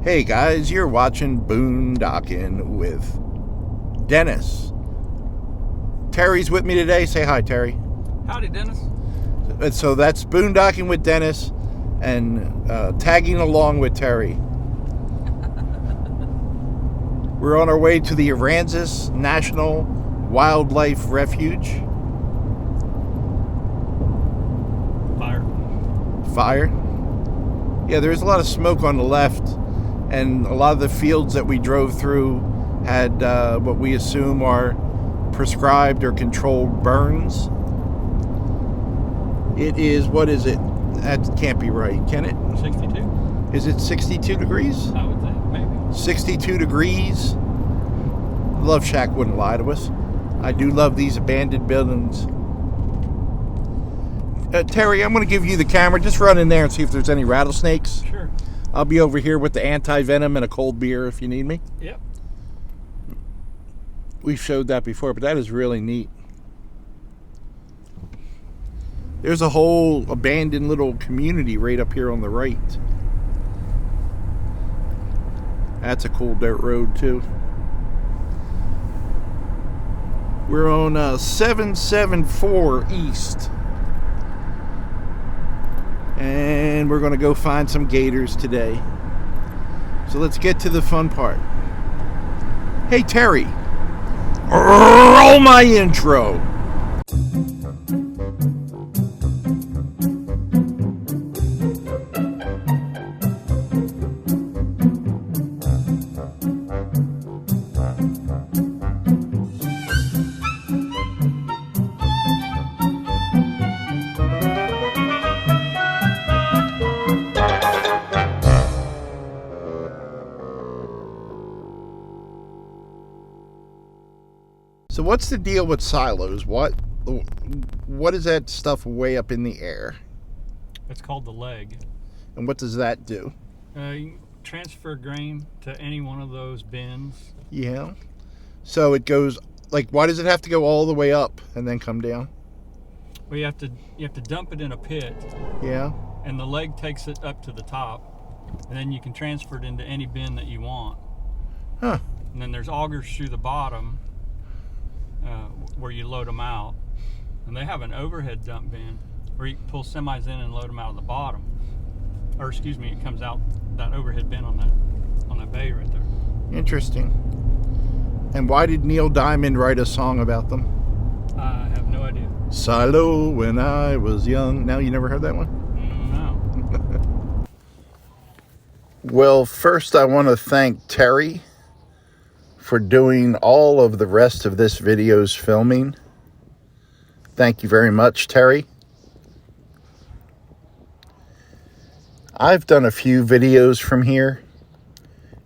Hey guys, you're watching Boondocking with Dennis. Terry's with me today. Say hi, Terry. Howdy, Dennis. So that's Boondocking with Dennis and tagging along with Terry. We're on our way to the Aransas National Wildlife Refuge. Fire. Yeah, there's a lot of smoke on the left, and a lot of the fields that we drove through had what we assume are prescribed or controlled burns. It is, what is it? That can't be right, can it? 62? Is it 62 degrees? I would think, maybe. 62 degrees. Love Shack wouldn't lie to us. I do love these abandoned buildings. Terry, I'm going to give you the camera. Just run in there and see if there's any rattlesnakes. Sure. I'll be over here with the anti-venom and a cold beer if you need me. Yep. We showed that before, but that is really neat. There's a whole abandoned little community right up here on the right. That's a cool dirt road too. We're on 774 East. And we're going to go find some gators today. So let's get to the fun part. Hey, Terry. Roll my intro. So what's the deal with silos? What is that stuff way up in the air? It's called the leg. And what does that do? You can transfer grain to any one of those bins. Yeah. So it goes, like, why does it have to go all the way up and then come down? Well, you have to dump it in a pit. Yeah. And the leg takes it up to the top, and then you can transfer it into any bin that you want. Huh. And then there's augers through the bottom where you load them out. And they have an overhead dump bin where you can pull semis in and load them out of the bottom. Or excuse me, it comes out that overhead bin on that bay right there. Interesting. And why did Neil Diamond write a song about them? I have no idea. Silo when I was young. Now, you never heard that one? No. Well, first I want to thank Terry for doing all of the rest of this video's filming. Thank you very much, Terry. I've done a few videos from here,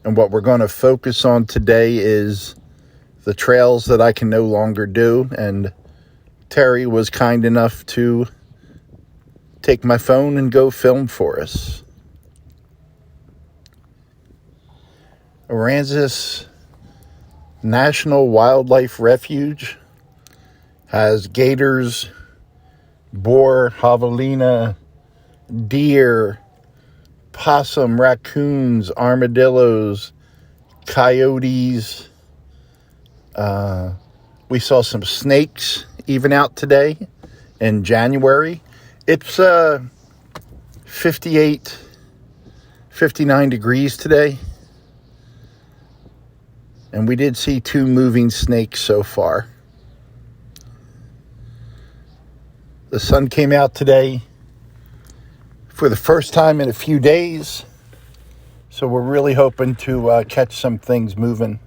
and what we're going to focus on today is the trails that I can no longer do, and Terry was kind enough to take my phone and go film for us. Aransas National Wildlife Refuge has gators, boar, javelina, deer, possum, raccoons, armadillos, coyotes. We saw some snakes even out today in January. It's 58, 59 degrees today. And we did see 2 moving snakes so far. The sun came out today for the first time in a few days. So we're really hoping to catch some things moving.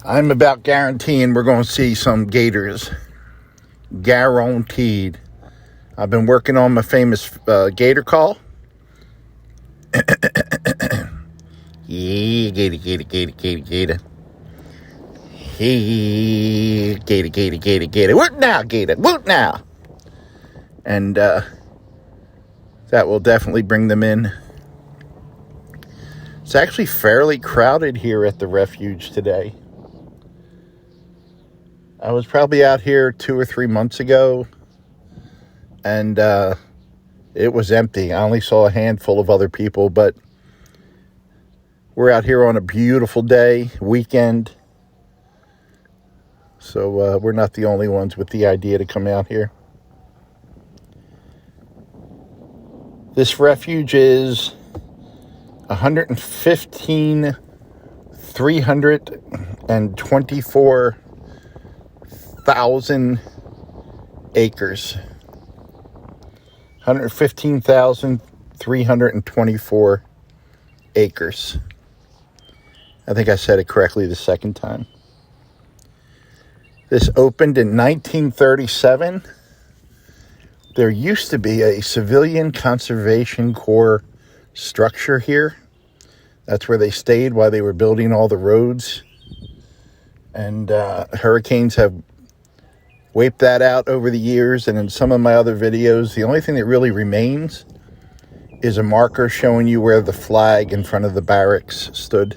I'm about guaranteeing we're going to see some gators. Guaranteed. I've been working on my famous gator call. Yeah, gator. Hey, gator. Woot now, gator. Woot now. And that will definitely bring them in. It's actually fairly crowded here at the refuge today. I was probably out here 2 or 3 months ago, and it was empty. I only saw a handful of other people, but we're out here on a beautiful day, weekend. So we're not the only ones with the idea to come out here. This refuge is 324,000 acres. 115,324 acres. I think I said it correctly the second time. This opened in 1937. There used to be a civilian conservation corps structure here. That's where they stayed while they were building all the roads. And hurricanes have wiped that out over the years. And in some of my other videos, the only thing that really remains is a marker showing you where the flag in front of the barracks stood.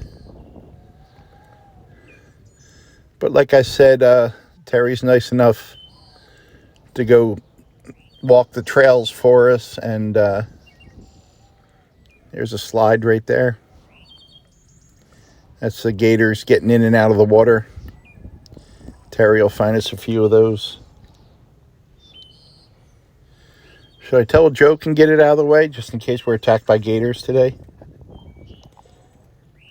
But like I said, Terry's nice enough to go walk the trails for us. And there's a slide right there. That's the gators getting in and out of the water. Terry will find us a few of those. Should I tell a joke and get it out of the way, just in case we're attacked by gators today?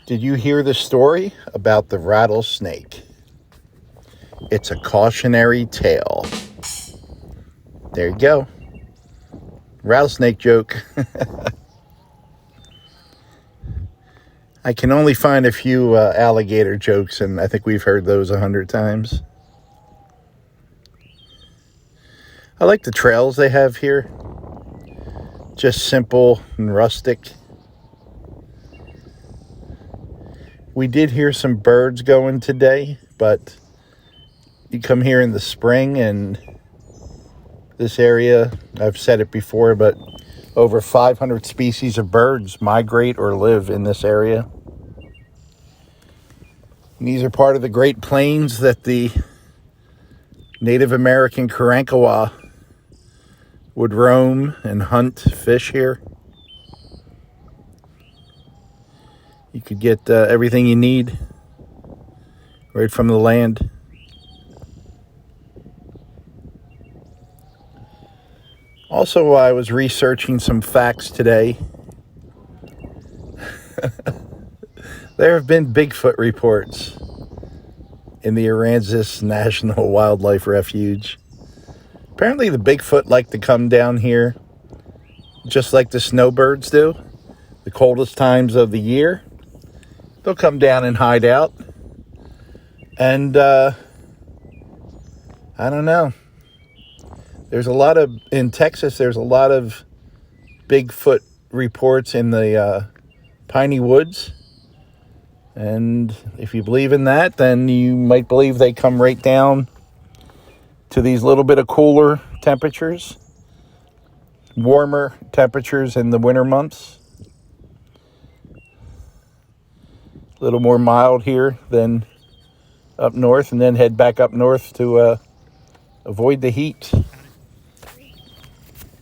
Did you hear the story about the rattlesnake? It's a cautionary tale. There you go. Rattlesnake joke. I can only find a few alligator jokes, and I think we've heard those 100 times. I like the trails they have here. Just simple and rustic. We did hear some birds going today, but you come here in the spring and this area, I've said it before, but over 500 species of birds migrate or live in this area. And these are part of the Great Plains that the Native American Karankawa would roam and hunt fish here. You could get everything you need right from the land. Also, I was researching some facts today. There have been Bigfoot reports in the Aransas National Wildlife Refuge. Apparently the Bigfoot like to come down here just like the snowbirds do. The coldest times of the year, they'll come down and hide out. And I don't know. In Texas, there's a lot of Bigfoot reports in the piney woods. And if you believe in that, then you might believe they come right down to these little bit of cooler temperatures, warmer temperatures in the winter months. A little more mild here than up north, and then head back up north to avoid the heat.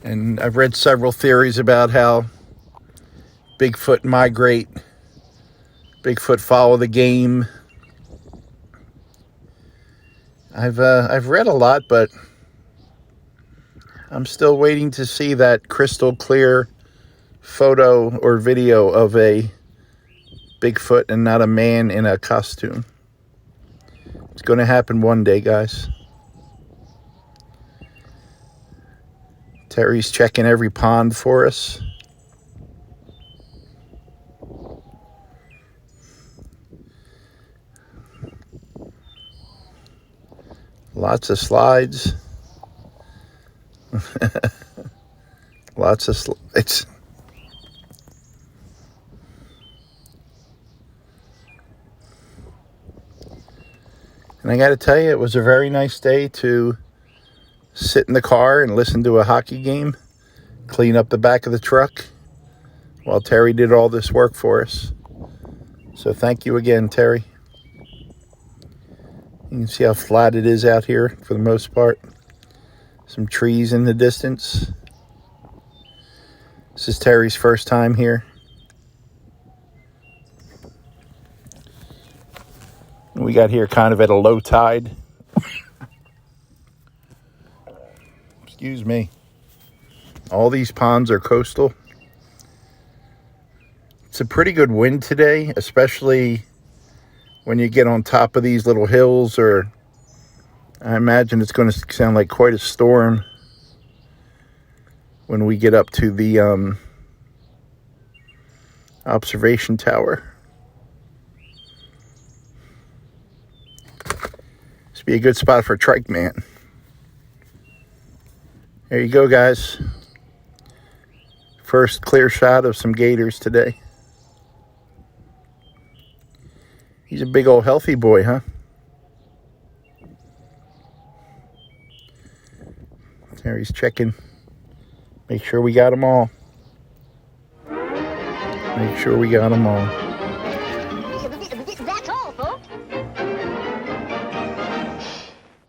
And I've read several theories about how Bigfoot migrate, Bigfoot follow the game. I've read a lot, but I'm still waiting to see that crystal clear photo or video of a Bigfoot and not a man in a costume. It's going to happen one day, guys. Terry's checking every pond for us. Lots of slides. Lots of slides. And I got to tell you, it was a very nice day to sit in the car and listen to a hockey game, clean up the back of the truck while Terry did all this work for us. So thank you again, Terry. You can see how flat it is out here for the most part. Some trees in the distance. This is Terry's first time here. We got here kind of at a low tide. Excuse me. All these ponds are coastal. It's a pretty good wind today, especially when you get on top of these little hills, or I imagine it's going to sound like quite a storm when we get up to the observation tower. This would be a good spot for a trike man. There you go, guys. First clear shot of some gators today. He's a big old healthy boy, huh? There he's checking. Make sure we got them all. Make sure we got them all.